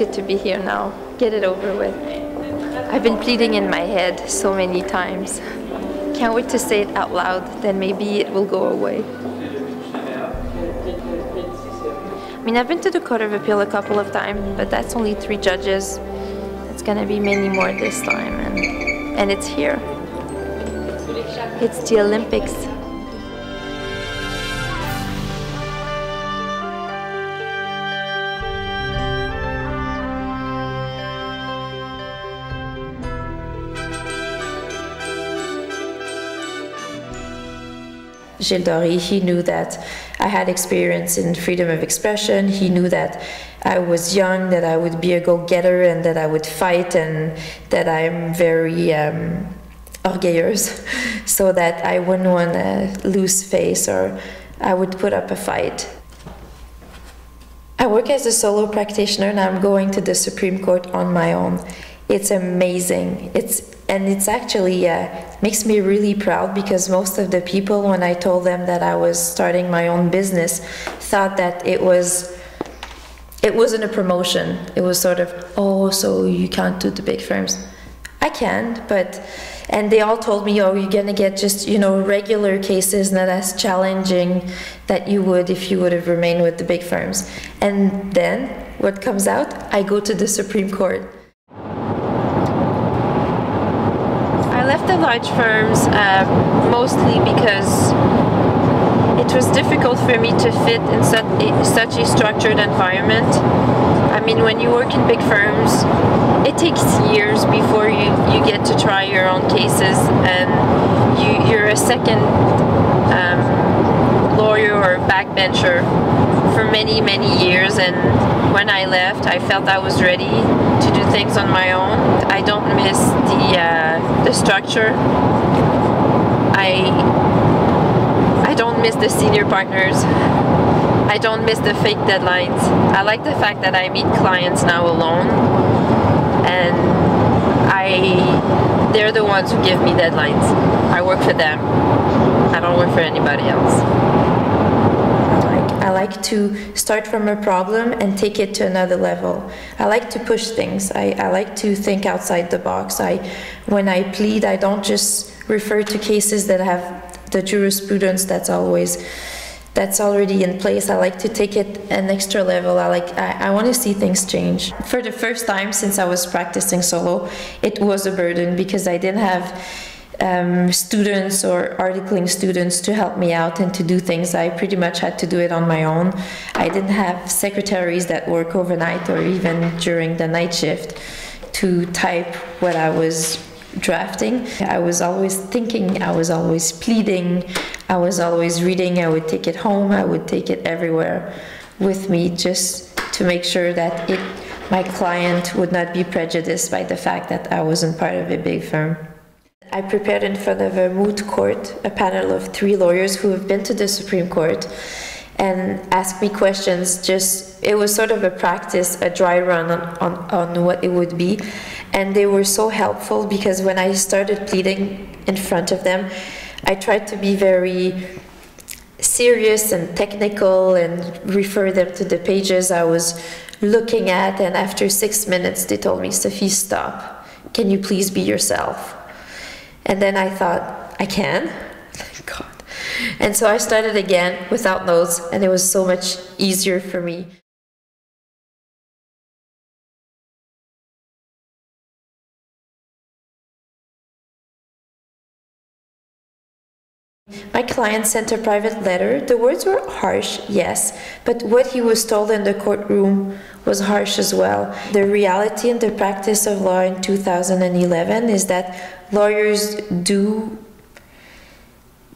good to be here now. Get it over with. I've been pleading in my head so many times. Can't wait to say it out loud, then maybe it will go away. I mean, I've been to the Court of Appeal a couple of times, but that's only 3 judges. It's gonna be many more this time, and it's here. It's the Olympics. Gilles Dore, he knew that I had experience in freedom of expression. He knew that I was young, that I would be a go-getter, and that I would fight, and that I'm very orgueilleuse, so that I wouldn't want to lose face, or I would put up a fight. I work as a solo practitioner, and I'm going to the Supreme Court on my own. It's amazing. It's actually makes me really proud, because most of the people, when I told them that I was starting my own business, thought that it wasn't a promotion. It was sort of, oh, so you can't do the big firms. I can, and they all told me, oh, you're gonna get just, you know, regular cases, not as challenging that you would if you would have remained with the big firms. And then what comes out? I go to the Supreme Court. I left the large firms mostly because it was difficult for me to fit in such a structured environment. I mean, when you work in big firms, it takes years before you get to try your own cases, and you're a second lawyer or backbencher for many, many years. And when I left, I felt I was ready to do things on my own. I don't miss the structure. I don't miss the senior partners. I don't miss the fake deadlines. I like the fact that I meet clients now alone, and they're the ones who give me deadlines. I work for them. I don't work for anybody else. I like to start from a problem and take it to another level. I like to push things. I like to think outside the box. When I plead, I don't just refer to cases that have the jurisprudence that's already in place. I like to take it an extra level. I want to see things change. For the first time since I was practicing solo, it was a burden, because I didn't have students or articling students to help me out and to do things. I pretty much had to do it on my own. I didn't have secretaries that work overnight or even during the night shift to type what I was drafting. I was always thinking, I was always pleading, I was always reading. I would take it home, I would take it everywhere with me, just to make sure that my client would not be prejudiced by the fact that I wasn't part of a big firm. I prepared in front of a moot court, a panel of 3 lawyers who have been to the Supreme Court, and asked me questions. It was sort of a practice, a dry run on what it would be. And they were so helpful, because when I started pleading in front of them, I tried to be very serious and technical and refer them to the pages I was looking at. And after 6 minutes, they told me, Sophie, stop. Can you please be yourself? And then I thought, I can? God. And so I started again without notes, and it was so much easier for me. My client sent a private letter. The words were harsh, yes, but what he was told in the courtroom was harsh as well. The reality and the practice of law in 2011 is that lawyers do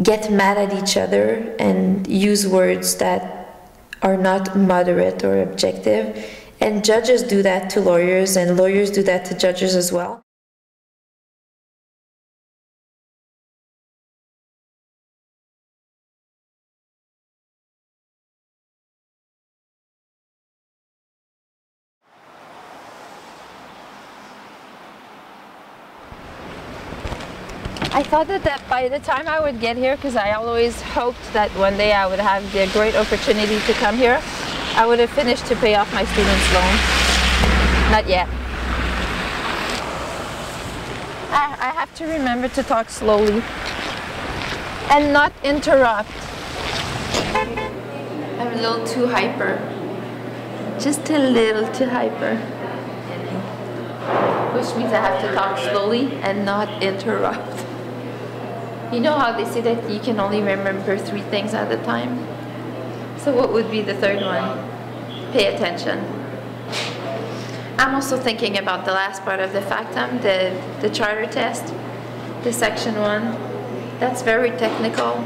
get mad at each other and use words that are not moderate or objective, and judges do that to lawyers, and lawyers do that to judges as well. I thought that by the time I would get here, because I always hoped that one day I would have the great opportunity to come here, I would have finished to pay off my student's loan. Not yet. I have to remember to talk slowly and not interrupt. I'm a little too hyper. Just a little too hyper. Which means I have to talk slowly and not interrupt. You know how they say that you can only remember 3 things at a time? So what would be the third one? Pay attention. I'm also thinking about the last part of the factum, the charter test, the section 1. That's very technical.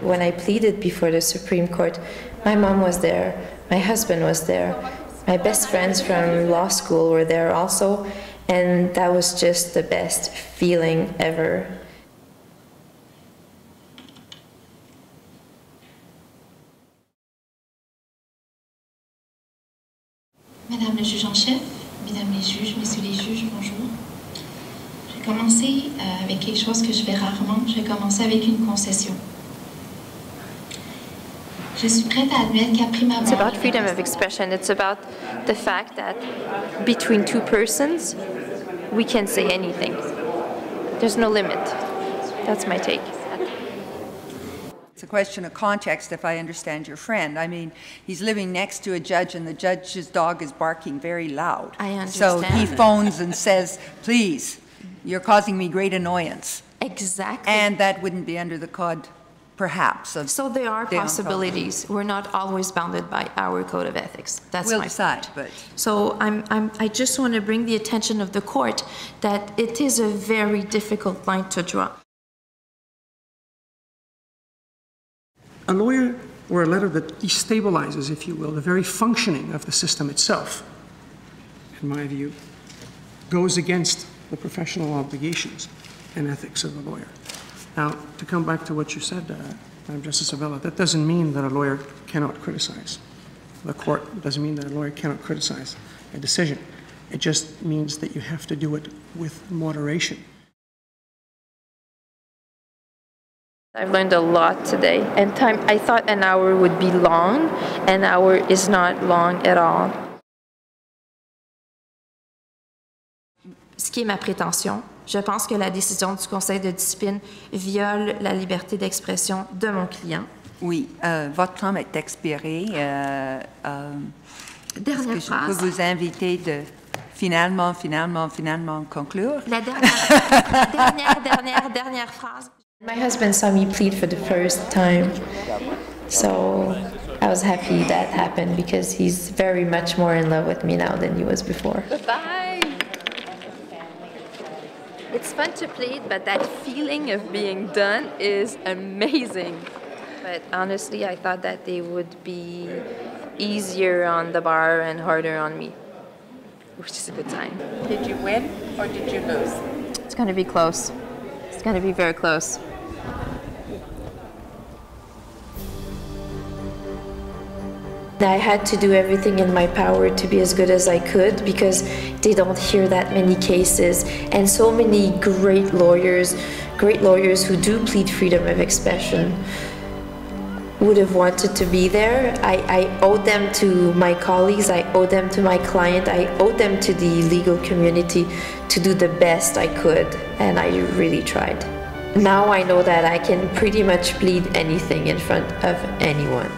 When I pleaded before the Supreme Court, my mom was there, my husband was there, my best friends from law school were there also, and that was just the best feeling ever. Madame le juge en chef, mesdames les juges, messieurs les juges, bonjour. Je vais commencer avec quelque chose que je fais rarement. Je vais commencer avec une concession. Je suis prête à admettre qu'à prime abord... It's about freedom of expression. It's about the fact that between 2 persons, we can say anything. There's no limit. That's my take. It's a question of context, if I understand your friend. I mean, he's living next to a judge and the judge's dog is barking very loud. I understand. So he phones and says, please, you're causing me great annoyance. Exactly. And that wouldn't be under the code, perhaps. So there are possibilities. We're not always bounded by our code of ethics. That's we'll my decide, point. but... So I just want to bring the attention of the court that it is a very difficult line to draw. A lawyer, or a letter that destabilizes, if you will, the very functioning of the system itself, in my view, goes against the professional obligations and ethics of a lawyer. Now, to come back to what you said, Madam Justice Avella, that doesn't mean that a lawyer cannot criticize the court. It doesn't mean that a lawyer cannot criticize a decision. It just means that you have to do it with moderation. I've learned a lot today, and I thought an hour would be long. An hour is not long at all. Ce qui est ma prétention, je pense que la décision du Conseil de discipline viole la liberté d'expression de mon client. Oui, votre temps est expiré. Dernière Est-ce que je peux vous inviter de finalement conclure? La dernière phrase. My husband saw me plead for the first time, so I was happy that happened because he's very much more in love with me now than he was before. Bye! It's fun to plead, but that feeling of being done is amazing. But honestly, I thought that they would be easier on the bar and harder on me, which is a good sign. Did you win or did you lose? It's going to be close. It's going to be very close. I had to do everything in my power to be as good as I could because they don't hear that many cases, and so many great lawyers who do plead freedom of expression would have wanted to be there. I owe them to my colleagues, I owe them to my client, I owe them to the legal community to do the best I could, and I really tried. Now I know that I can pretty much plead anything in front of anyone.